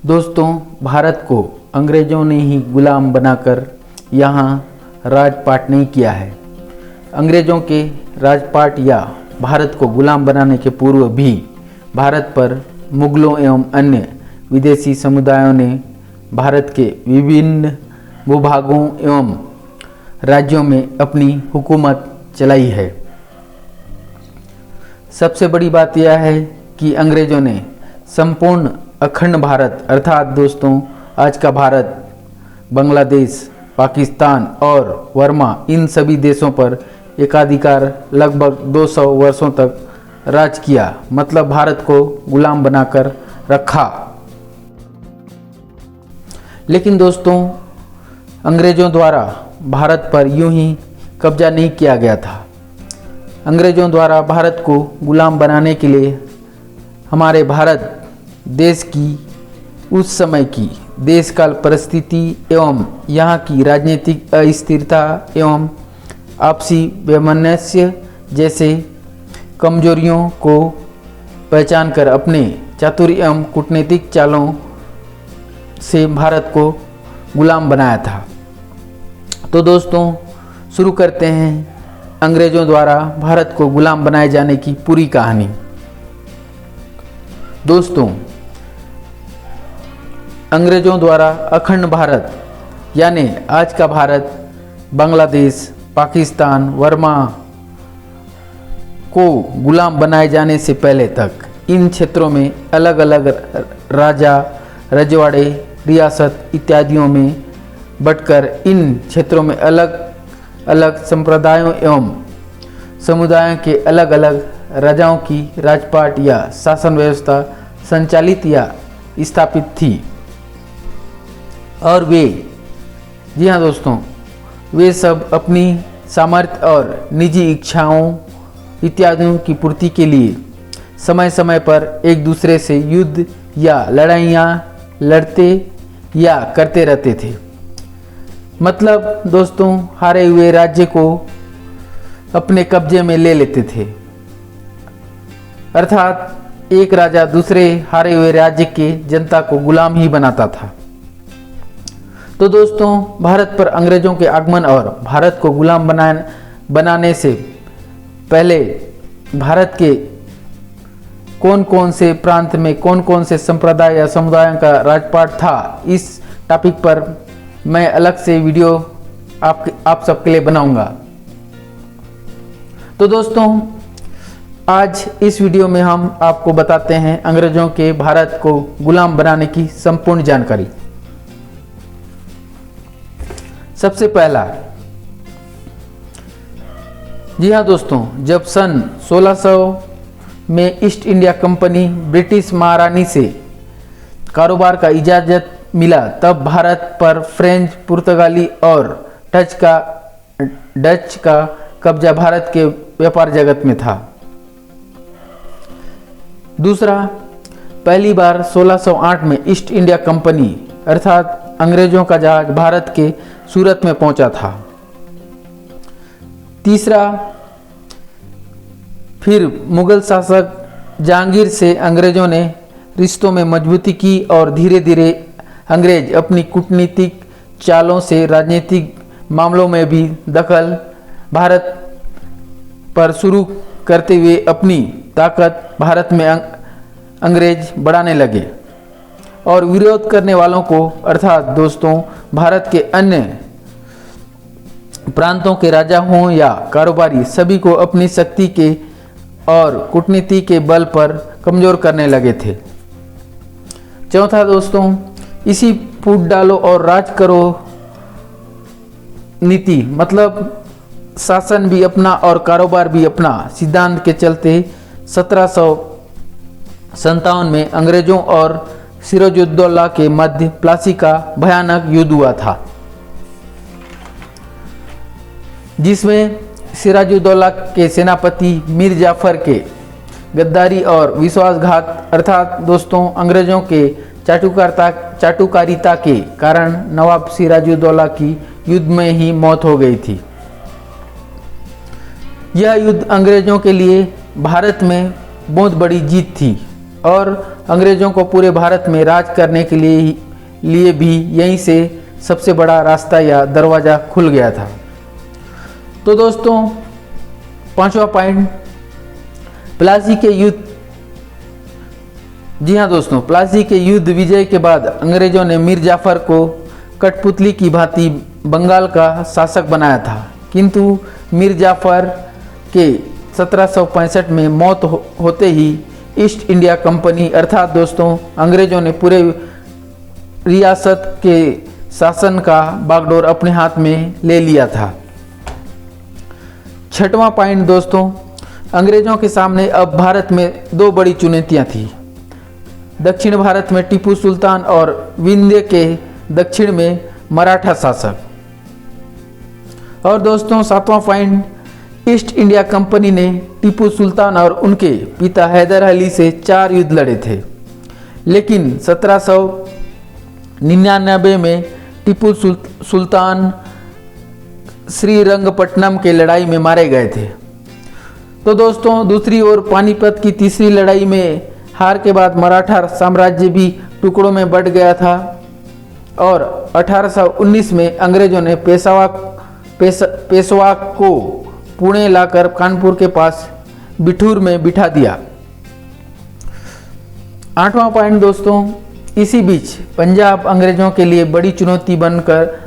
दोस्तों, भारत को अंग्रेज़ों ने ही गुलाम बनाकर यहाँ राजपाट नहीं किया है। अंग्रेज़ों के राजपाट या भारत को गुलाम बनाने के पूर्व भी भारत पर मुगलों एवं अन्य विदेशी समुदायों ने भारत के विभिन्न भूभागों एवं राज्यों में अपनी हुकूमत चलाई है। सबसे बड़ी बात यह है कि अंग्रेज़ों ने संपूर्ण अखंड भारत अर्थात दोस्तों आज का भारत, बांग्लादेश, पाकिस्तान और बर्मा इन सभी देशों पर एकाधिकार लगभग 200 वर्षों तक राज किया, मतलब भारत को गुलाम बनाकर रखा। लेकिन दोस्तों अंग्रेज़ों द्वारा भारत पर यूं ही कब्जा नहीं किया गया था। अंग्रेज़ों द्वारा भारत को गुलाम बनाने के लिए हमारे भारत देश की उस समय की देशकाल परिस्थिति एवं यहाँ की राजनीतिक अस्थिरता एवं आपसी वैमनस्य जैसे कमजोरियों को पहचान कर अपने चातुर्य एवं कूटनीतिक चालों से भारत को गुलाम बनाया था। तो दोस्तों शुरू करते हैं अंग्रेज़ों द्वारा भारत को गुलाम बनाए जाने की पूरी कहानी। दोस्तों, अंग्रेज़ों द्वारा अखंड भारत यानी आज का भारत, बांग्लादेश, पाकिस्तान, बर्मा को गुलाम बनाए जाने से पहले तक इन क्षेत्रों में अलग अलग राजा, रजवाड़े, रियासत इत्यादियों में बंटकर इन क्षेत्रों में अलग अलग संप्रदायों एवं समुदायों के अलग अलग राजाओं की राजपाट या शासन व्यवस्था संचालित या स्थापित थी। और वे, जी हाँ दोस्तों, वे सब अपनी सामर्थ्य और निजी इच्छाओं इत्यादियों की पूर्ति के लिए समय समय पर एक दूसरे से युद्ध या लड़ाइयाँ लड़ते या करते रहते थे। मतलब दोस्तों हारे हुए राज्य को अपने कब्जे में ले लेते थे, अर्थात एक राजा दूसरे हारे हुए राज्य के जनता को गुलाम ही बनाता था। तो दोस्तों भारत पर अंग्रेज़ों के आगमन और भारत को गुलाम बनाने से पहले भारत के कौन कौन से प्रांत में कौन कौन से संप्रदाय या समुदायों का राजपाट था, इस टॉपिक पर मैं अलग से वीडियो आप सबके लिए बनाऊंगा। तो दोस्तों आज इस वीडियो में हम आपको बताते हैं अंग्रेज़ों के भारत को गुलाम बनाने की संपूर्ण जानकारी। सबसे पहला, जी हाँ दोस्तों, जब सन 1600 में ईस्ट इंडिया कंपनी ब्रिटिश महारानी से कारोबार का इजाज़त मिला, तब भारत पर फ्रेंच, पुर्तगाली और डच का कब्जा भारत के व्यापार जगत में था। दूसरा, पहली बार 1608 में ईस्ट इंडिया कंपनी अर्थात अंग्रेज़ों का जहाज भारत के सूरत में पहुंचा था। तीसरा, फिर मुगल शासक जहांगीर से अंग्रेज़ों ने रिश्तों में मजबूती की और धीरे धीरे अंग्रेज अपनी कूटनीतिक चालों से राजनीतिक मामलों में भी दखल भारत पर शुरू करते हुए अपनी ताकत भारत में अंग्रेज बढ़ाने लगे और विरोध करने वालों को अर्थात दोस्तों भारत के अन्य प्रांतों के राजा हों या कारोबारी सभी को अपनी शक्ति के और कूटनीति के बल पर कमज़ोर करने लगे थे। चौथा दोस्तों, इसी फूट डालो और राज करो नीति मतलब शासन भी अपना और कारोबार भी अपना सिद्धांत के चलते 1757 में अंग्रेज़ों और सिराजुद्दौला के मध्य प्लासी का भयानक युद्ध हुआ था, जिसमें सिराजुद्दौला के सेनापति मीर जाफर के गद्दारी और विश्वासघात अर्थात दोस्तों अंग्रेज़ों के चाटुकारिता के कारण नवाब सिराजुद्दौला की युद्ध में ही मौत हो गई थी। यह युद्ध अंग्रेज़ों के लिए भारत में बहुत बड़ी जीत थी और अंग्रेजों को पूरे भारत में राज करने के लिए भी यहीं से सबसे बड़ा रास्ता या दरवाज़ा खुल गया था। तो दोस्तों, पांचवा पॉइंट, प्लासी के युद्ध। जी हाँ दोस्तों, प्लासी के युद्ध विजय के बाद अंग्रेजों ने मीर जाफर को कठपुतली की भांति बंगाल का शासक बनाया था, किंतु मीर जाफर के 1765 में मौत होते ही ईस्ट इंडिया कंपनी अर्थात दोस्तों अंग्रेजों ने पूरे रियासत के शासन का बागडोर अपने हाथ में ले लिया था। छठवां पॉइंट दोस्तों, अंग्रेजों के सामने अब भारत में दो बड़ी चुनौतियां थी। दक्षिण भारत में टीपू सुल्तान और विंध्य के दक्षिण में मराठा शासक। और दोस्तों, सातवां पॉइंट, ईस्ट इंडिया कंपनी ने टीपू सुल्तान और उनके पिता हैदर अली से 4 युद्ध लड़े थे, लेकिन 1799 में टीपू सुल्तान श्रीरंगपट्टनम के लड़ाई में मारे गए थे। तो दोस्तों, दूसरी ओर पानीपत की तीसरी लड़ाई में हार के बाद मराठा साम्राज्य भी टुकड़ों में बंट गया था और 1819 में अंग्रेजों ने पेशवा को पुणे लाकर कानपुर के पास बिठूर में बिठा दिया। आठवां पॉइंट दोस्तों, इसी बीच पंजाब अंग्रेजों के लिए बड़ी चुनौती बनकर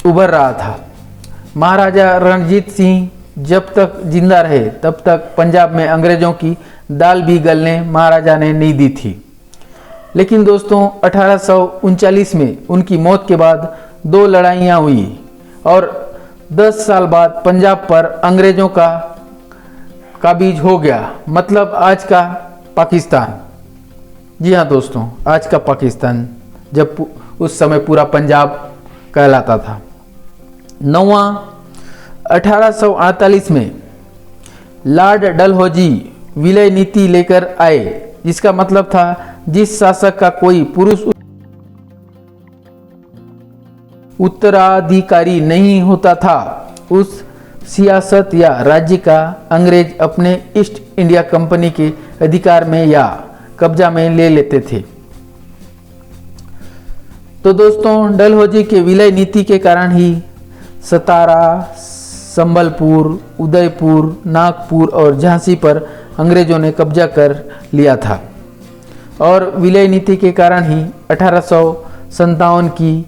उभर रहा था। महाराजा रणजीत सिंह जब तक जिंदा रहे तब तक पंजाब में अंग्रेजों की दाल भी गलने महाराजा ने नहीं दी थी, लेकिन दोस्तों 1839 में उनकी मौत के बाद 2 लड़ाइयाँ हुई और 10 साल बाद पंजाब पर अंग्रेजों का काबिज हो गया, मतलब आज का पाकिस्तान। जी हाँ दोस्तों, आज का पाकिस्तान, जब उस समय पूरा पंजाब कहलाता था। 9वां, 1848 में लॉर्ड डलहौजी विलय नीति लेकर आए, जिसका मतलब था जिस शासक का कोई पुरुष उत्तराधिकारी नहीं होता था, उस सियासत या राज्य का अंग्रेज अपने ईस्ट इंडिया कंपनी के अधिकार में या कब्जा में ले लेते थे। तो दोस्तों, डलहौजी के विलय नीति के कारण ही सतारा, संबलपुर, उदयपुर, नागपुर और झांसी पर अंग्रेजों ने कब्जा कर लिया था और विलय नीति के कारण ही 1857 की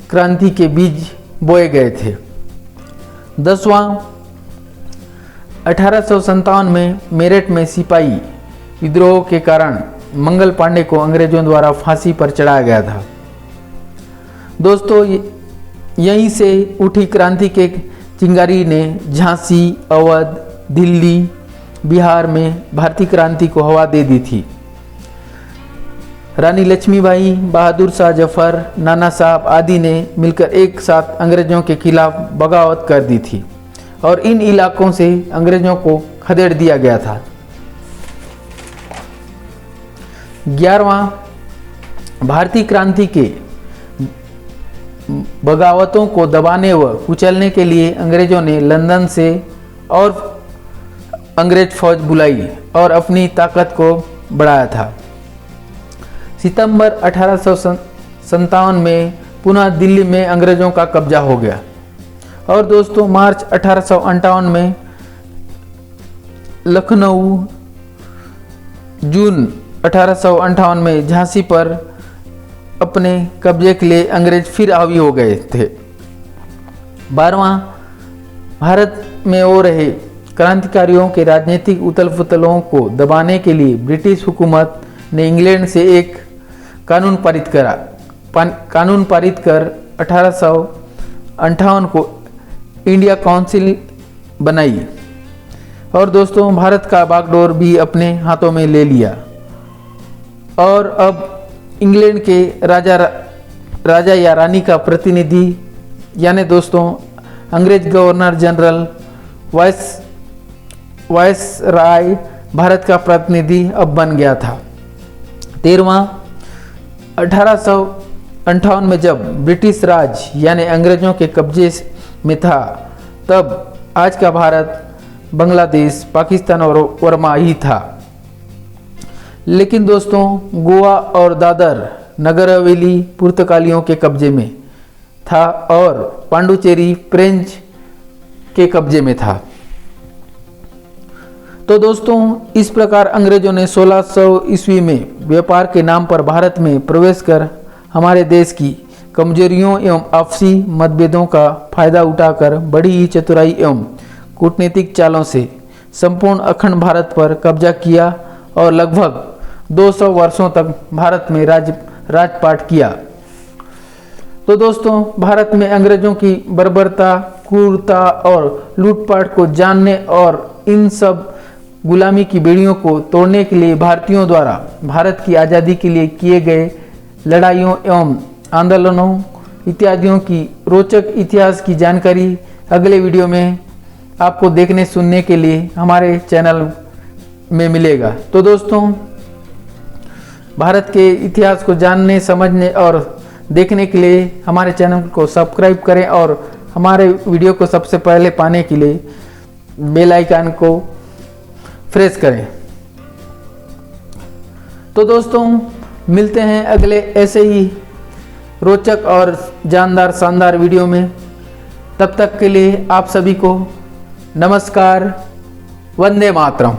क्रांति के बीज बोए गए थे। 10वां, 1857 में मेरठ में सिपाही विद्रोह के कारण मंगल पांडे को अंग्रेजों द्वारा फांसी पर चढ़ाया गया था। दोस्तों, यहीं से उठी क्रांति के चिंगारी ने झांसी, अवध, दिल्ली, बिहार में भारतीय क्रांति को हवा दे दी थी। रानी लक्ष्मीबाई, बहादुर शाह जफर, नाना साहब आदि ने मिलकर एक साथ अंग्रेजों के खिलाफ बगावत कर दी थी और इन इलाकों से अंग्रेजों को खदेड़ दिया गया था। 11वां, भारतीय क्रांति के बगावतों को दबाने व कुचलने के लिए अंग्रेजों ने लंदन से और अंग्रेज फौज बुलाई और अपनी ताकत को बढ़ाया था। सितंबर 1857 में पुनः दिल्ली में अंग्रेजों का कब्जा हो गया और दोस्तों मार्च 1858 में लखनऊ, जून 1858 में झांसी पर अपने कब्जे के लिए अंग्रेज फिर हावी हो गए थे। 12वां, भारत में हो रहे क्रांतिकारियों के राजनीतिक उथल पुथलों को दबाने के लिए ब्रिटिश हुकूमत ने इंग्लैंड से एक कानून पारित कर 1858 को इंडिया काउंसिल बनाई और दोस्तों भारत का बागडोर भी अपने हाथों में ले लिया और अब इंग्लैंड के राजा या रानी का प्रतिनिधि यानी दोस्तों अंग्रेज गवर्नर जनरल वाइस राय भारत का प्रतिनिधि अब बन गया था। 13वां, 1858 में जब ब्रिटिश राज यानी अंग्रेजों के कब्जे में था तब आज का भारत, बांग्लादेश, पाकिस्तान और बर्मा ही था। लेकिन दोस्तों गोवा और दादर नगर हवेली पुर्तगालियों के कब्जे में था और पांडुचेरी फ्रेंच के कब्जे में था। तो दोस्तों इस प्रकार अंग्रेजों ने 1600 ईस्वी में व्यापार के नाम पर भारत में प्रवेश कर हमारे देश की कमजोरियों एवं आपसी मतभेदों का फायदा उठाकर बड़ी ही चतुराई एवं कूटनीतिक चालों से संपूर्ण अखंड भारत पर कब्जा किया और लगभग 200 वर्षों तक भारत में राजपाट किया। तो दोस्तों भारत में अंग्रेजों की बर्बरता, क्रूरता और लूटपाट को जानने और इन सब गुलामी की बेड़ियों को तोड़ने के लिए भारतीयों द्वारा भारत की आज़ादी के लिए किए गए लड़ाइयों एवं आंदोलनों इत्यादियों की रोचक इतिहास की जानकारी अगले वीडियो में आपको देखने सुनने के लिए हमारे चैनल में मिलेगा। तो दोस्तों भारत के इतिहास को जानने, समझने और देखने के लिए हमारे चैनल को सब्सक्राइब करें और हमारे वीडियो को सबसे पहले पाने के लिए बेल आइकन को प्रेस करें। तो दोस्तों मिलते हैं अगले ऐसे ही रोचक और जानदार शानदार वीडियो में। तब तक के लिए आप सभी को नमस्कार, वंदे मातरम।